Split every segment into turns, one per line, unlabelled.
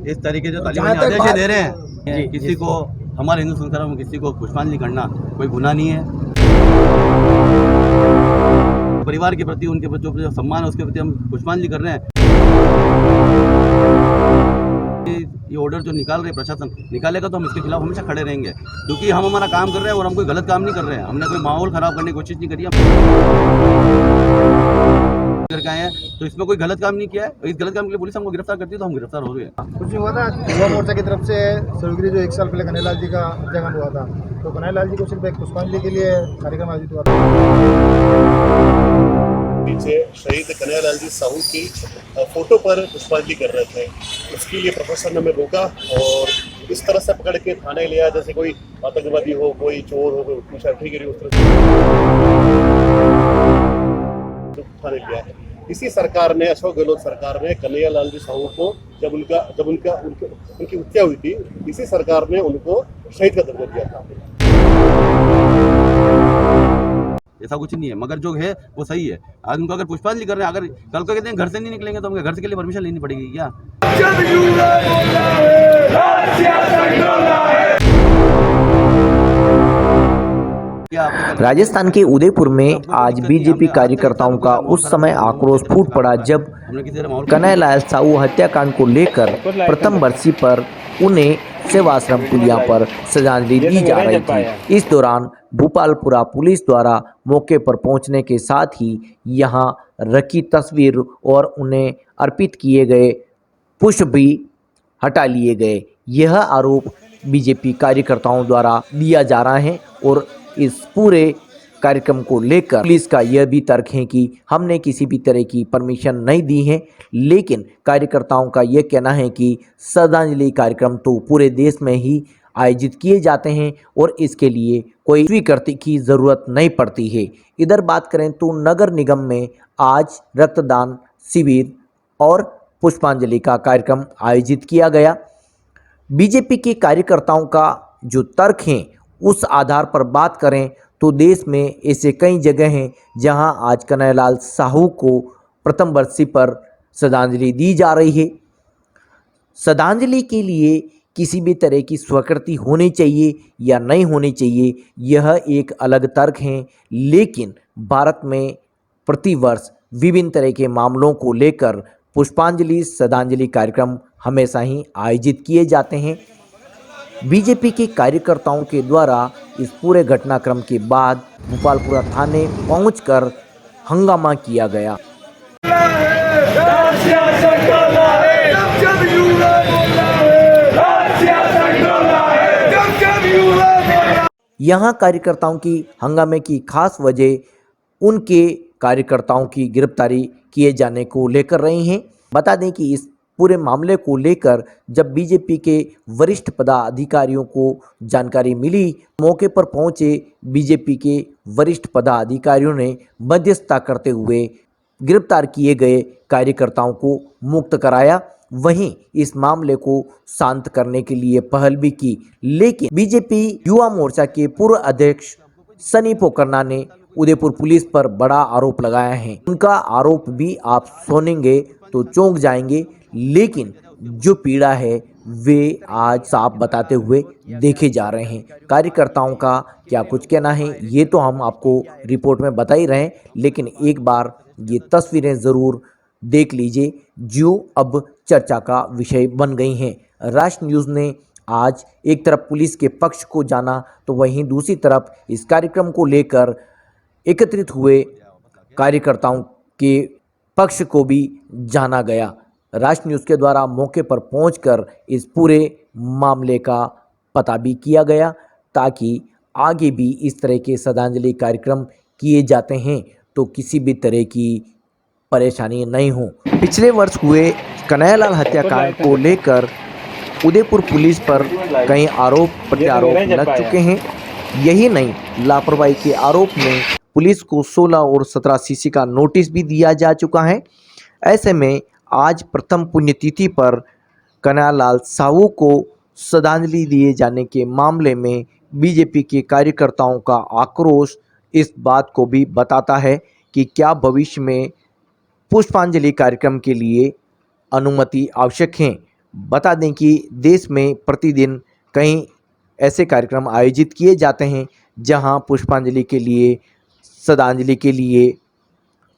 इस तरीके से तालिबान आदेश दे रहे हैं किसी को हमारे हिंदू संस्कार में किसी को पुष्पांजलि करना कोई गुनाह नहीं है। परिवार के प्रति उनके प्रति जो सम्मान है उसके प्रति हम पुष्पांजलि कर रहे हैं। ये ऑर्डर जो निकाल रहे प्रशासन निकालेगा तो हम इसके खिलाफ हमेशा खड़े रहेंगे, क्योंकि हम हमारा काम कर रहे हैं और हम कोई गलत काम नहीं कर रहे हैं। हमने कोई माहौल खराब करने की कोशिश नहीं करी करके आए हैं, तो इसमें कोई गलत काम नहीं किया है। इस गलत काम के लिए पुलिस हमको गिरफ्तार करती है तो हम गिरफ्तार हो रहे हैं।
कुछ नहीं हुआ था, युवा मोर्चा की तरफ से सर्वगिरी जो 1 साल पहले कन्हैयालाल जी का हत्याकांड हुआ था, तो कन्हैयालाल जी को सिर्फ एक पुष्पांजलि के लिए कार्यक्रम आयोजित हुआ था।
पीछे शहीद कन्हैयालाल जी साहू की फोटो पर पुष्पांजलि कर रहे थे, उसके लिए प्रशासन ने हमें रोका और इस तरह से पकड़ के थाने लिया जैसे कोई आतंकवादी हो, कोई चोर हो, कोई मुशाफिरी उस तरह थाने लिया है। इसी सरकार ने, अशोक गहलोत सरकार ने कन्हैयालाल जी साहू को जब उनकी हत्या हुई थी, इसी सरकार ने उनको शहीद का दर्जा दिया था।
ऐसा कुछ नहीं है, मगर जो है वो सही है। आज उनको अगर पुष्पांजलि कर रहे हैं, अगर कल को कहते हैं घर से नहीं निकलेंगे तो हमके घर से के लिए परमिशन लेनी पड़ेगी क्या?
राजस्थान के उदयपुर में आज बीजेपी कार्यकर्ताओं का उस समय आक्रोश फूट पड़ा जब कन्हैयालाल साहू हत्याकांड को लेकर प्रथम बरसी पर उन्हें सेवाश्रम पुलिया पर श्रद्धांजलि दी जा रही थी। इस दौरान भूपालपुरा पुलिस द्वारा मौके पर पहुंचने के साथ ही यहां रखी तस्वीर और उन्हें अर्पित किए गए पुष्प भी हटा लिए गए। यह आरोप बीजेपी कार्यकर्ताओं द्वारा दिया जा रहा है और इस पूरे कार्यक्रम को लेकर पुलिस का यह भी तर्क है कि हमने किसी भी तरह की परमिशन नहीं दी है, लेकिन कार्यकर्ताओं का यह कहना है कि श्रद्धांजलि कार्यक्रम तो पूरे देश में ही आयोजित किए जाते हैं और इसके लिए कोई स्वीकृति की ज़रूरत नहीं पड़ती है। इधर बात करें तो नगर निगम में आज रक्तदान शिविर और पुष्पांजलि का कार्यक्रम आयोजित किया गया। बीजेपी के कार्यकर्ताओं का जो तर्क है उस आधार पर बात करें तो देश में ऐसे कई जगह हैं जहां आज कन्हैयालाल साहू को प्रथम बरसी पर श्रद्धांजलि दी जा रही है। श्रद्धांजलि के लिए किसी भी तरह की स्वीकृति होनी चाहिए या नहीं होनी चाहिए, यह एक अलग तर्क है, लेकिन भारत में प्रतिवर्ष विभिन्न तरह के मामलों को लेकर पुष्पांजलि श्रद्धांजलि कार्यक्रम हमेशा ही आयोजित किए जाते हैं। बीजेपी के कार्यकर्ताओं के द्वारा इस पूरे घटनाक्रम के बाद भोपालपुरा थाने पहुंचकर हंगामा किया गया। यहां कार्यकर्ताओं की हंगामे की खास वजह उनके कार्यकर्ताओं की गिरफ्तारी किए जाने को लेकर रही हैं। बता दें कि इस पूरे मामले को लेकर जब बीजेपी के वरिष्ठ पदाधिकारियों को जानकारी मिली, मौके पर पहुंचे बीजेपी के वरिष्ठ पदाधिकारियों ने मध्यस्थता करते हुए गिरफ्तार किए गए कार्यकर्ताओं को मुक्त कराया। वहीं इस मामले को शांत करने के लिए पहल भी की, लेकिन बीजेपी युवा मोर्चा के पूर्व अध्यक्ष सनी पोकरना ने उदयपुर पुलिस पर बड़ा आरोप लगाया है। उनका आरोप भी आप सुनेंगे तो चौंक जाएंगे, लेकिन जो पीड़ा है वे आज साफ बताते हुए देखे जा रहे हैं। कार्यकर्ताओं का क्या कुछ कहना है ये तो हम आपको रिपोर्ट में बता ही रहे हैं, लेकिन एक बार ये तस्वीरें ज़रूर देख लीजिए जो अब चर्चा का विषय बन गई हैं। राष्ट्र न्यूज़ ने आज एक तरफ पुलिस के पक्ष को जाना तो वहीं दूसरी तरफ इस कार्यक्रम को लेकर एकत्रित हुए कार्यकर्ताओं के पक्ष को भी जाना गया। राष्ट्र न्यूज़ के द्वारा मौके पर पहुंचकर इस पूरे मामले का पता भी किया गया ताकि आगे भी इस तरह के श्रद्धांजलि कार्यक्रम किए जाते हैं तो किसी भी तरह की परेशानी नहीं हो। पिछले वर्ष हुए कन्हैयालाल हत्याकांड को लेकर उदयपुर पुलिस पर कई आरोप प्रत्यारोप लग चुके हैं। यही नहीं, लापरवाही के आरोप में पुलिस को 16 और 17 सीसी का नोटिस भी दिया जा चुका है। ऐसे में आज प्रथम पुण्यतिथि पर कन्हैयालाल साहू को श्रद्धांजलि दिए जाने के मामले में बीजेपी के कार्यकर्ताओं का आक्रोश इस बात को भी बताता है कि क्या भविष्य में पुष्पांजलि कार्यक्रम के लिए अनुमति आवश्यक है। बता दें कि देश में प्रतिदिन कई ऐसे कार्यक्रम आयोजित किए जाते हैं जहां पुष्पांजलि के लिए, श्रद्धांजलि के लिए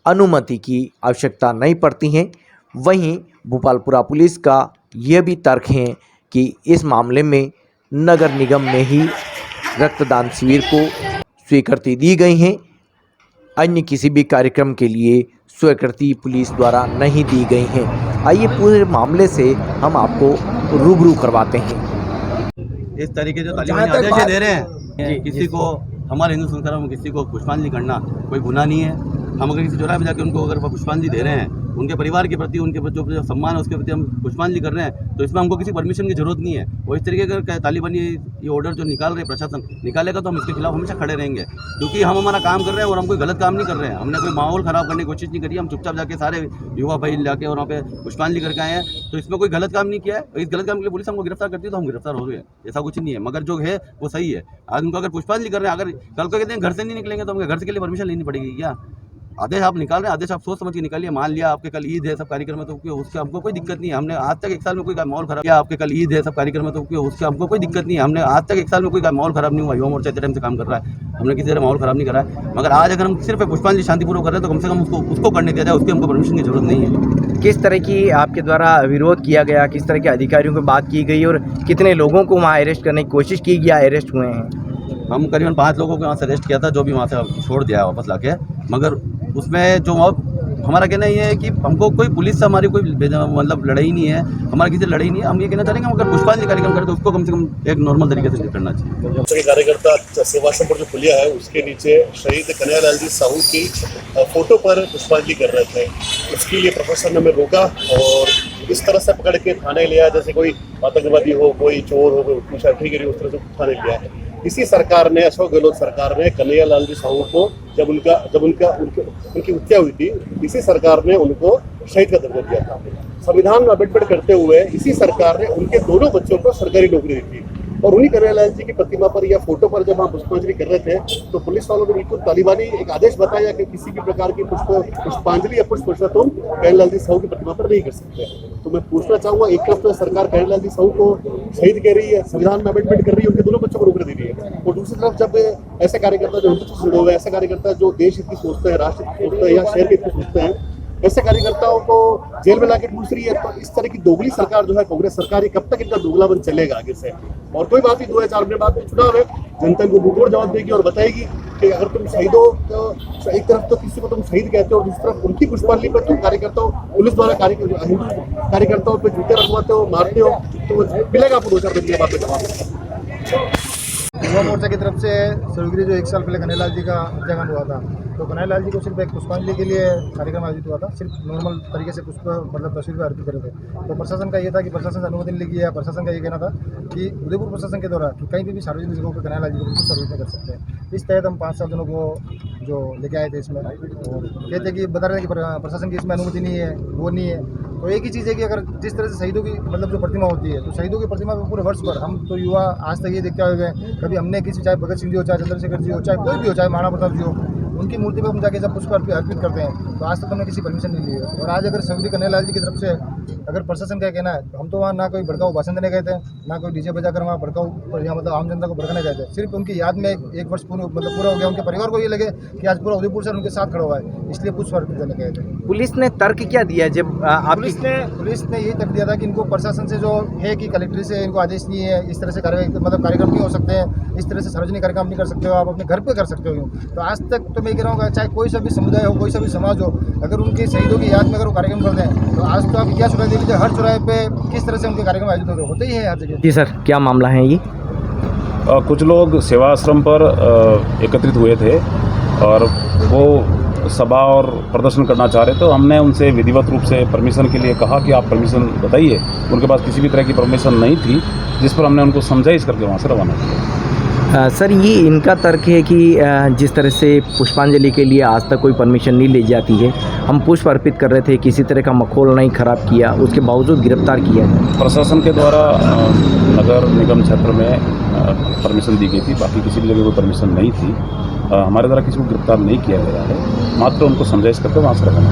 अनुमति की आवश्यकता नहीं पड़ती है। वहीं भोपालपुरा पुलिस का यह भी तर्क है कि इस मामले में नगर निगम में ही रक्तदान शिविर को स्वीकृति दी गई है, अन्य किसी भी कार्यक्रम के लिए स्वीकृति पुलिस द्वारा नहीं दी गई है। आइए पूरे मामले से हम आपको रूबरू करवाते हैं।
इस तरीके जो तालिबानी आदेश दे रहे हैं किसी को, हमारे हिंदू संस्कारों में किसी को पुष्पांजलि करना कोई गुनाह नहीं है। हम अगर किसी चौराहे पे जाके उनको अगर पुष्पांजलि दे रहे हैं, उनके परिवार के प्रति उनके जो सम्मान है उसके प्रति हम पुष्पांजलि कर रहे हैं, तो इसमें हमको किसी परमिशन की जरूरत नहीं है। और इस तरीके का तालिबानी ये ऑर्डर जो निकाल रहे प्रशासन निकालेगा तो हम इसके खिलाफ हमेशा खड़े रहेंगे, क्योंकि हम हमारा काम कर रहे हैं और हम कोई गलत काम नहीं कर रहे हैं। हमने कोई माहौल ख़राब करने की कोशिश नहीं करी। हम चुपचाप जाके सारे युवा भाई जाके और वहाँ पे पुष्पांजलि करके आए हैं, तो इसमें कोई गलत काम नहीं किया है। इस गलत काम के लिए पुलिस हमको गिरफ्तार करती है तो हम गिरफ्तार हो रहे हैं, ऐसा कुछ नहीं है। मगर जो है वो सही है। आज उनको अगर पुष्पांजलि कर रहे हैं, अगर कल को कहते हैं घर से नहीं निकलेंगे तो हमें घर के लिए परमिशन लेनी पड़ेगी क्या? आदेश आप निकाल रहे हैं, आदेश आप सोच समझ के निकालिए। मान लिया आपके कल ईद है, सब कार्यक्रम है, तो उससे हमको कोई दिक्कत नहीं है। हमने आज तक एक साल में कोई माहौल खराब किया। आपके कल ईद है, सब कार्यक्रम है, तो उससे हमको कोई दिक्कत नहीं है। हमने आज तक एक साल में कोई माहौल खराब नहीं हुआ। युवा मोर्चा इतने टाइम से काम कर रहा है, हमने किसी तरह माहौल खराब नहीं करा है। मगर आज अगर हम सिर्फ पुष्पांजलि शांतिपूर्वक कर रहे हैं तो कम से कम उसको करने दिया जाए, उसकी हमको परमिशन की जरूरत नहीं है।
किस तरह की आपके द्वारा विरोध किया गया, किस तरह के अधिकारियों को बात की गई और कितने लोगों को वहाँ अरेस्ट करने की कोशिश की गया, अरेस्ट हुए हैं?
हम करीबन 5 लोगों को वहाँ से अरेस्ट किया था, जो भी वहाँ से छोड़ दिया वापस लाके। मगर उसमें जो हमारा कहना ये है कि हमको कोई पुलिस से हमारी कोई मतलब लड़ाई नहीं है, हमारा किसी से लड़ाई नहीं है। हम ये कहना चाहेंगे हम अगर पुष्पांजलि कार्यक्रम करें तो उसको कम से कम एक नॉर्मल तरीके से करना चाहिए।
कार्यकर्ता सेवाश्रम पर जो पुलिया है उसके नीचे शहीद कन्हैयालाल जी साहू की फोटो पर पुष्पांजलि कर रहे थे। उसके लिए प्रशासन ने हमें रोका और इस तरह से पकड़ के थाने लिया जैसे कोई आतंकवादी हो, कोई चोर हो, कोई उठी करी, उस तरह से थाने लिया है। इसी सरकार ने, अशोक गहलोत सरकार ने कन्हैयालाल जी साहू को जब उनकी हत्या हुई थी, इसी सरकार ने उनको शहीद का दर्जा दिया था। संविधान में अमेंडमेंट करते हुए इसी सरकार ने उनके दोनों बच्चों को सरकारी नौकरी दी थी। और उन्हीं कन्हैयालाल जी की प्रतिमा पर या फोटो पर जब हम पुष्पांजलि कर रहे थे तो पुलिस वालों ने बिल्कुल तालिबानी एक आदेश बताया कि किसी भी प्रकार की पुष्पांजलि या पुष्प वर्षा तुम कन्हैयालाल जी साहू की प्रतिमा पर नहीं कर सकते। तो मैं पूछना चाहूंगा, एक तरफ तो सरकार कन्हैयालाल जी साहू को शहीद कह रही है, संविधान में अमेंडमेंट कर रही है, उनके दोनों बच्चों को नौकरी दे रही है, और दूसरी तरफ जब ऐसे कार्यकर्ता जो हिंदुत्व से जुड़े हुए, ऐसे कार्यकर्ता जो देश हित की सोचते हैं, राष्ट्र हित की सोचते हैं या शहर के हित की सोचते हैं, ऐसे कार्यकर्ताओं को जेल में लाके पूछ रही है। तो इस तरह की दोगली सरकार जो है कांग्रेस सरकार, कब तक इनका दोगलापन चलेगा आगे से? और कोई बात नहीं, 2 या 4 महीने बाद चुनाव है, जनता को मुंहतोड़ जवाब देगी और बताएगी कि अगर तुम शहीद हो तो एक तरफ तो किसी को तुम शहीद कहते हो और दूसरी तरफ उनकी पुष्पांजलि पर तुम कार्यकर्ताओं, पुलिस द्वारा हिंदू कार्यकर्ताओं पर जूते रखवाते हो, मारते हो, तो मिलेगा आपको 2-4 दिन के बाद में जवाब।
युवा मोर्चा की तरफ से स्वर्गीय जो 1 साल पहले कन्हैयालाल जी का हत्याकांड हुआ था, तो कन्हैयालाल जी को सिर्फ एक पुष्पांजलि के लिए कार्यक्रम आयोजित हुआ था। सिर्फ नॉर्मल तरीके से पुष्प मतलब तस्वीर पर अर्पित करे थे। तो प्रशासन का ये था कि प्रशासन से अनुमति नहीं ली है। प्रशासन का ये कहना था कि उदयपुर प्रशासन के द्वारा कि कहीं भी सार्वजनिक जगहों पर कन्हैयालाल जी को बिल्कुल सर्विस नहीं कर सकते। इस तहत हम 5-7 जनों को जो लेके आए थे इसमें, और कहते कि बता रहे हैं कि प्रशासन की इसमें अनुमति नहीं है, वो नहीं है। तो एक ही चीज़ है कि अगर जिस तरह से शहीदों की मतलब जो प्रतिमा होती है, तो शहीदों की प्रतिमा पर पूरे वर्ष भर हम तो युवा आज तक ये देखते हुए हैं, कभी हमने किसी, चाहे भगत सिंह जी हो, चाहे चंद्रशेखर जी हो, चाहे कोई भी हो, चाहे महाराणा प्रताप जी हो, उनकी मूर्ति पर हम जाके जब पुष्प अर्पित करते हैं, तो आज तक हमने किसी परमिशन नहीं ली है। और आज अगर स्वर्गीय कन्हैयालाल जी की तरफ से अगर प्रशासन का कहना है, तो हम तो वहाँ ना कोई भड़काऊ भाषण देने गए थे, ना कोई डीजे बजाकर वहाँ भड़काऊ या मतलब आम जनता को भड़काने गए थे। सिर्फ उनकी याद में एक वर्ष पूरा हो गया, उनके परिवार को ये लगे कि आज पूरा उदयपुर शहर उनके साथ खड़ा हुआ है, इसलिए पुष्प अर्पित देने गए थे।
पुलिस ने तर्क क्या दिया जब
पुलिस ने यही तर्क दिया था कि इनको प्रशासन से जो है कि कलेक्ट्री से इनको आदेश नहीं है, इस तरह से कार्यक्रम नहीं हो सकते हैं, इस तरह से सार्वजनिक कार्यक्रम नहीं कर सकते हो, आप अपने घर पे कर सकते हो। तो आज तक तो मैं कह रहा हूँ, चाहे कोई सा भी समुदाय हो, कोई सा भी समाज हो, अगर उनके शहीदों की याद में अगर वो कार्यक्रम करते हैं, तो आज तो आप क्या चौराहे देख लीजिए, हर चौराहे पे किस तरह से उनके कार्यक्रम आयोजित होते ही है हर जगह।
जी सर, क्या मामला है ये?
कुछ लोग सेवा आश्रम पर एकत्रित हुए थे और वो सभा और प्रदर्शन करना चाह रहे, तो हमने उनसे विधिवत रूप से परमिशन के लिए कहा कि आप परमिशन बताइए। उनके पास किसी भी तरह की परमिशन नहीं थी, जिस पर हमने उनको समझाइश करके वहाँ से रवाना किया।
सर, ये इनका तर्क है कि जिस तरह से पुष्पांजलि के लिए आज तक कोई परमिशन नहीं ली जाती है, हम पुष्प अर्पित कर रहे थे, किसी तरह का माहौल नहीं खराब किया, उसके बावजूद गिरफ्तार किया है।
प्रशासन के द्वारा नगर निगम क्षेत्र में परमिशन दी गई थी, बाकी किसी भी जगह कोई परमिशन नहीं थी। हमारे द्वारा किसी को गिरफ्तार नहीं किया गया है, मात्र उनको समझाइश करके वहाँ से रखना।